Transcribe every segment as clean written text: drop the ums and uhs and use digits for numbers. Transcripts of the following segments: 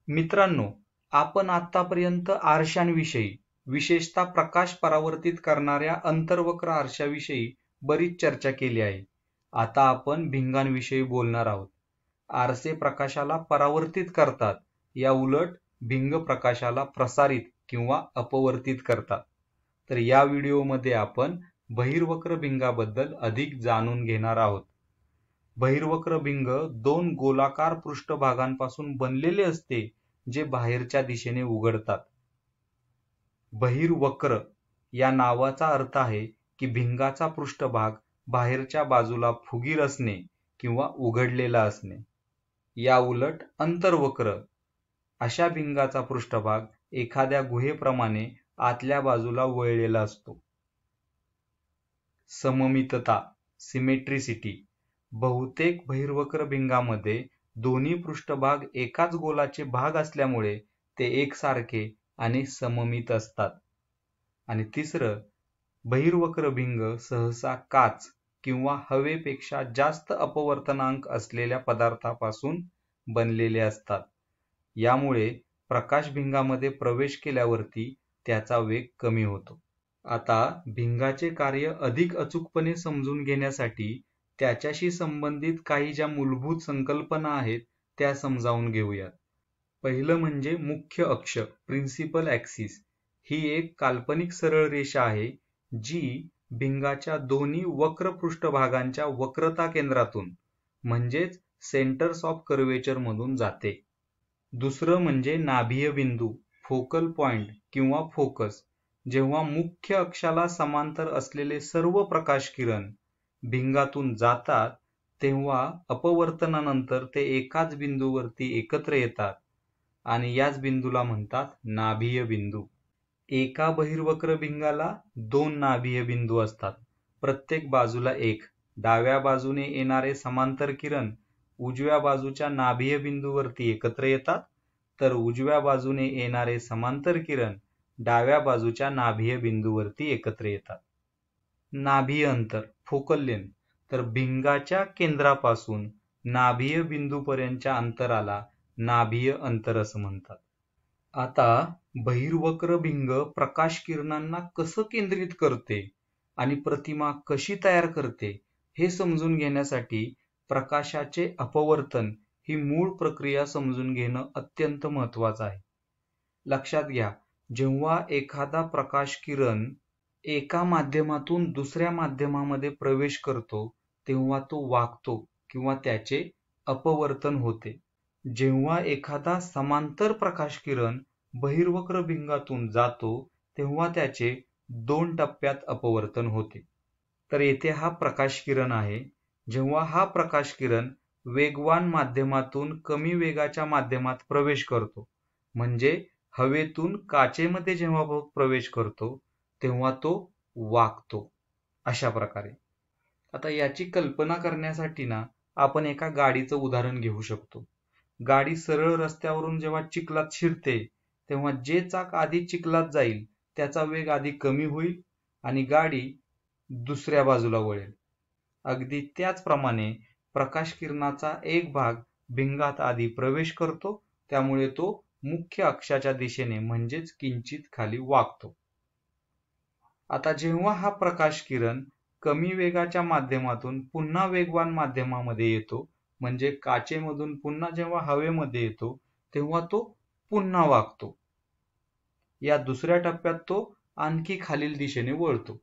मित्रांनो, आपण आतापर्यंत आरशांविषयी, विशेषतः प्रकाश परावर्तित करणाऱ्या अंतर्वक्र आरशाविषयी बरीच चर्चा केली आहे. आता आपण भिंगांविषयी बोलणार आहोत. आरसे प्रकाशाला परावर्तित करतात, या उलट भिंग प्रकाशाला प्रसारित किंवा अपवर्तित करतात. तर या व्हिडिओमध्ये आपण बहिर्वक्र भिंगाबद्दल अधिक जाणून घेणार आहोत. बहिर्वक्र भिंग दोन गोलाकार पृष्ठभागांपासून बनलेले असते, जे बाहेरच्या दिशेने उघडतात. बहिर्वक्र या नावाचा अर्थ आहे की भिंगाचा पृष्ठभाग बाहेरच्या बाजूला फुगीर असणे किंवा उघडलेला असणे. या उलट अंतर्वक्र अशा भिंगाचा पृष्ठभाग एखाद्या गुहेप्रमाणे आतल्या बाजूला वळलेला असतो. सममितता, सिमेट्रिसिटी. बहुतेक बहिर्वक्र भिंगामध्ये दोन्ही पृष्ठभाग एकाच गोलाचे भाग असल्यामुळे ते एकसारखे आणि सममित असतात. आणि तिसरं, बहिर्वक्र भिंग सहसा काच किंवा हवेपेक्षा जास्त अपवर्तनांक असलेल्या पदार्थापासून बनलेले असतात. यामुळे प्रकाश भिंगामध्ये प्रवेश केल्यावरती त्याचा वेग कमी होतो. आता भिंगाचे कार्य अधिक अचूकपणे समजून घेण्यासाठी त्याच्याशी संबंधित काही ज्या मूलभूत संकल्पना आहेत त्या समजावून घेऊयात. पहिलं म्हणजे मुख्य अक्ष, प्रिन्सिपल ॲक्सिस. ही एक काल्पनिक सरळ रेषा आहे जी भिंगाच्या दोन्ही वक्र पृष्ठभागांच्या वक्रता केंद्रातून म्हणजेच सेंटर्स ऑफ कर्वेचर मधून जाते. दुसरं म्हणजे नाभीय बिंदू, फोकल पॉइंट किंवा फोकस. जेव्हा मुख्य अक्षाला समांतर असलेले सर्व प्रकाश किरण भिंगातून जातात तेव्हा अपवर्तनानंतर ते एकाच बिंदूवरती एकत्र येतात आणि याच बिंदूला म्हणतात नाभीय बिंदू. एका बहिर्वक्र भिंगाला दोन नाभीय बिंदू असतात, प्रत्येक बाजूला एक. डाव्या बाजूने येणारे समांतर किरण उजव्या बाजूच्या नाभीय बिंदूवरती एकत्र येतात, तर उजव्या बाजूने येणारे समांतर किरण डाव्या बाजूच्या नाभीय बिंदूवरती एकत्र येतात. नाभीय अंतर, फोकल लेंथ. तर भिंगाच्या केंद्रापासून नाभीय बिंदूपर्यंतच्या अंतराला नाभीय अंतर असं म्हणतात. आता बहिर्वक्र भिंग प्रकाश किरणांना कसं केंद्रित करते आणि प्रतिमा कशी तयार करते हे समजून घेण्यासाठी प्रकाशाचे अपवर्तन ही मूळ प्रक्रिया समजून घेणं अत्यंत महत्वाचं आहे. लक्षात घ्या, जेव्हा एखादा प्रकाश किरण एका माध्यमातून दुसऱ्या माध्यमामध्ये प्रवेश करतो तेव्हा तो वाकतो किंवा त्याचे अपवर्तन होते. जेव्हा एखादा समांतर प्रकाश किरण बहिर्वक्र भिंगातून जातो तेव्हा त्याचे दोन टप्प्यात अपवर्तन होते. तर येथे हा प्रकाश किरण आहे. जेव्हा हा प्रकाश किरण वेगवान माध्यमातून कमी वेगाच्या माध्यमात प्रवेश करतो, म्हणजे हवेतून काचेमध्ये जेव्हा प्रवेश करतो तेव्हा तो वाकतो. अशा प्रकारे. आता याची कल्पना करण्यासाठी आपण एका गाडीचं उदाहरण घेऊ शकतो. गाडी सरळ रस्त्यावरून जेव्हा चिखलात शिरते तेव्हा जे चाक आधी चिखलात जाईल त्याचा वेग आधी कमी होईल आणि गाडी दुसऱ्या बाजूला वळेल. अगदी त्याचप्रमाणे प्रकाश किरणाचा एक भाग भिंगात आधी प्रवेश करतो, त्यामुळे तो मुख्य अक्षाच्या दिशेने म्हणजेच किंचित खाली वाकतो. आता जेव्हा हा प्रकाश किरण कमी वेगाच्या माध्यमातून पुन्हा वेगवान माध्यमामध्ये येतो, म्हणजे काचेमधून पुन्हा जेव्हा हवेमध्ये येतो तेव्हा तो पुन्हा वाकतो. या दुसऱ्या टप्प्यात तो आणखी खालील दिशेने वळतो.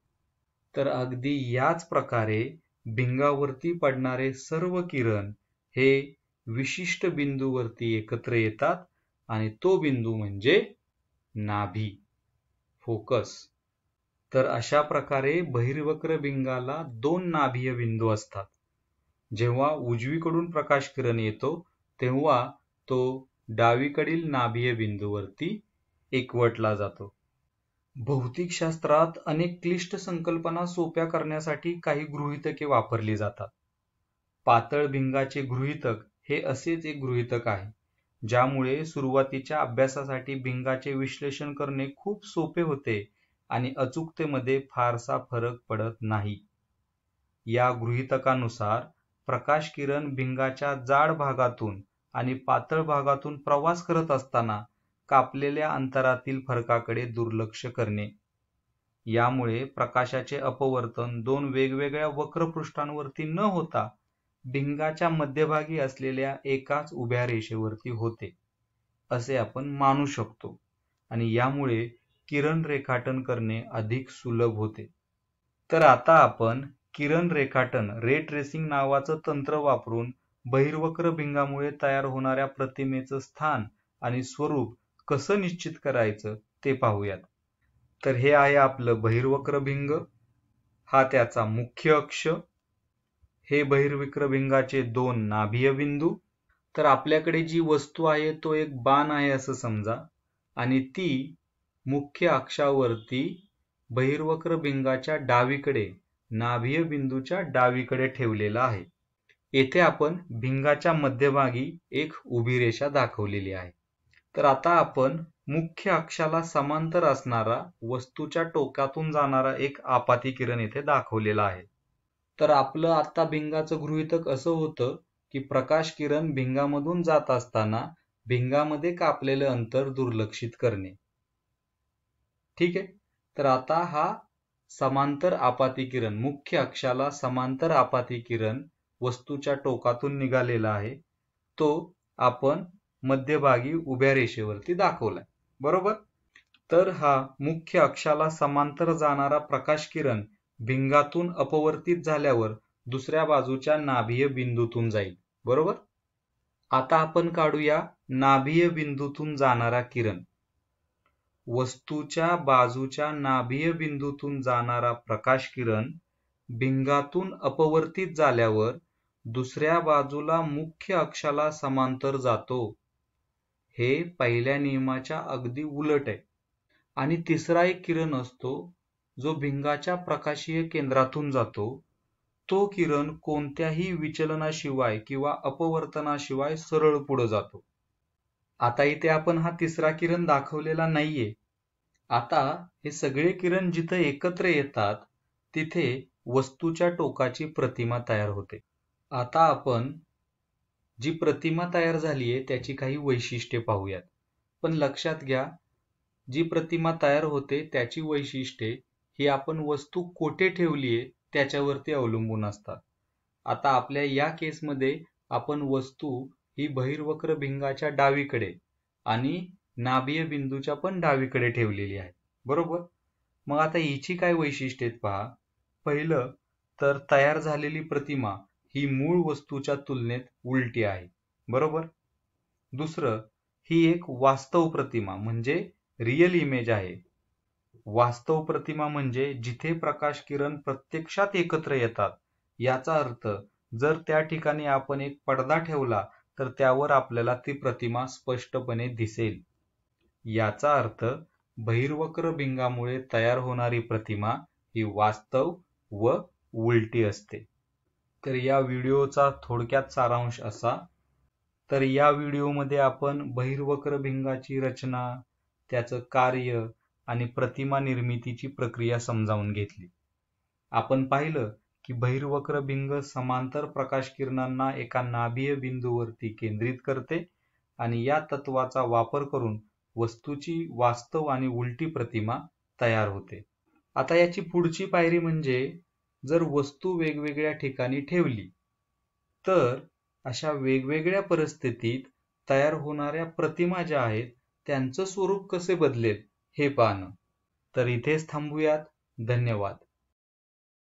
तर अगदी याच प्रकारे भिंगावरती पडणारे सर्व किरण हे विशिष्ट बिंदूवरती एकत्र येतात आणि तो बिंदू म्हणजे नाभी, फोकस. तर अशा प्रकारे बहिर्वक्र भिंगाला दोन नाभीय बिंदू असतात. जेव्हा उजवीकडून प्रकाश किरण येतो तेव्हा तो डावीकडील नाभीय बिंदूवरती एकवटला जातो. भौतिकशास्त्रात अनेक क्लिष्ट संकल्पना सोप्या करण्यासाठी काही गृहीतके वापरली जातात. पातळ भिंगाचे गृहीतक हे असेच एक गृहीतक आहे, ज्यामुळे सुरुवातीच्या अभ्यासासाठी भिंगाचे विश्लेषण करणे खूप सोपे होते आणि अचूकतेमध्ये फारसा फरक पडत नाही. या गृहीतकानुसार प्रकाश किरण भिंगाच्या जाड भागातून आणि पातळ भागातून प्रवास करत असताना कापलेल्या अंतरातील फरकाकडे दुर्लक्ष करणे. यामुळे प्रकाशाचे अपवर्तन दोन वेगवेगळ्या वक्रपृष्ठांवरती न होता भिंगाच्या मध्यभागी असलेल्या एकाच उभ्या रेषेवरती होते असे आपण मानू शकतो आणि यामुळे किरण रेखाटन करणे अधिक सुलभ होते. तर आता आपण किरण रेखाटन रे ट्रेसिंग नावाचं तंत्र वापरून बहिर्वक्र भिंगामुळे तयार होणाऱ्या प्रतिमेचं स्थान आणि स्वरूप कसं निश्चित करायचं ते पाहूयात. तर हे आहे आपलं बहिर्वक्र भिंग, हा त्याचा मुख्य अक्ष, हे बहिर्वक्र भिंगाचे दोन नाभीय बिंदू. तर आपल्याकडे जी वस्तू आहे तो एक बाण आहे असं समजा आणि ती मुख्य अक्षावरती बहिर्वक्र भिंगाच्या डावीकडे नाभीय बिंदूच्या डावीकडे ठेवलेला आहे. येथे आपण भिंगाच्या मध्यभागी एक उभी रेषा दाखवलेली आहे. तर आता आपण मुख्य अक्षाला समांतर असणारा वस्तूच्या टोकातून जाणारा एक आपाती किरण येथे दाखवलेला आहे. तर आपलं आता भिंगाचं गृहीतक असं होतं की प्रकाश किरण भिंगामधून जात असताना भिंगामध्ये कापलेलं अंतर दुर्लक्षित करणे. ठीक आहे. तर आता हा समांतर आपाती किरण, मुख्य अक्षाला समांतर आपाती किरण वस्तूच्या टोकातून निघालेला आहे, तो आपण मध्यभागी उभ्या रेषेवरती दाखवलाय, बरोबर. तर हा मुख्य अक्षाला समांतर जाणारा प्रकाश किरण भिंगातून अपवर्तित झाल्यावर दुसऱ्या बाजूच्या नाभीय बिंदूतून जाईल, बरोबर. आता आपण काढूया नाभीय बिंदूतून जाणारा किरण. वस्तूच्या बाजूच्या नाभीय बिंदूतून जाणारा प्रकाश किरण भिंगातून अपवर्तित झाल्यावर दुसऱ्या बाजूला मुख्य अक्षाला समांतर जातो. हे पहिल्या नियमाच्या अगदी उलट आहे. आणि तिसरा एक किरण असतो जो भिंगाच्या प्रकाशीय केंद्रातून जातो. तो किरण कोणत्याही विचलनाशिवाय किंवा अपवर्तनाशिवाय सरळ पुढे जातो. आता इथे आपण हा तिसरा किरण दाखवलेला नाहीये. आता हे सगळे किरण जिथे एकत्र येतात तिथे वस्तूच्या टोकाची प्रतिमा तयार होते. आता आपण जी प्रतिमा तयार झालीये त्याची काही वैशिष्ट्ये पाहूयात. पण लक्षात घ्या, जी प्रतिमा तयार होते त्याची वैशिष्ट्ये ही आपण वस्तू कोठे ठेवलीये त्याच्यावरती अवलंबून असतात. आता आपल्या या केसमध्ये आपण वस्तू ही बहिर्वक्र भिंगाच्या डावीकडे आणि नाभीय बिंदूच्या पण डावीकडे ठेवलेली आहे, बरोबर. मग आता हिची काय वैशिष्ट्ये आहेत पहा. पहिलं तर तयार झालेली प्रतिमा ही मूळ वस्तूच्या तुलनेत उलटी आहे, बरोबर. दुसरं, ही एक वास्तव प्रतिमा म्हणजे रियल इमेज आहे. वास्तव प्रतिमा म्हणजे जिथे प्रकाश किरण प्रत्यक्षात एकत्र येतात. याचा अर्थ जर त्या ठिकाणी आपण एक पडदा ठेवला तर त्यावर आपल्याला ती प्रतिमा स्पष्टपणे दिसेल. याचा अर्थ बहिर्वक्र भिंगामुळे तयार होणारी प्रतिमा ही वास्तव व उलटी असते. तर या व्हिडिओचा थोडक्यात सारांश असा. तर या व्हिडिओमध्ये आपण बहिर्वक्र भिंगाची रचना, त्याचं कार्य आणि प्रतिमा निर्मितीची प्रक्रिया समजावून घेतली. आपण पाहिलं की बहिर्वक्र भिंग समांतर प्रकाश किरणांना एका नाभीय बिंदूवरती केंद्रित करते आणि या तत्वाचा वापर करून वस्तूची वास्तव आणि उलटी प्रतिमा तयार होते. आता याची पुढची पायरी म्हणजे जर वस्तू वेगवेगळ्या ठिकाणी ठेवली तर अशा वेगवेगळ्या परिस्थितीत तयार होणाऱ्या प्रतिमा ज्या आहेत त्यांचं स्वरूप कसे बदलेल हे पाहणं. तर इथेच थांबूयात. धन्यवाद.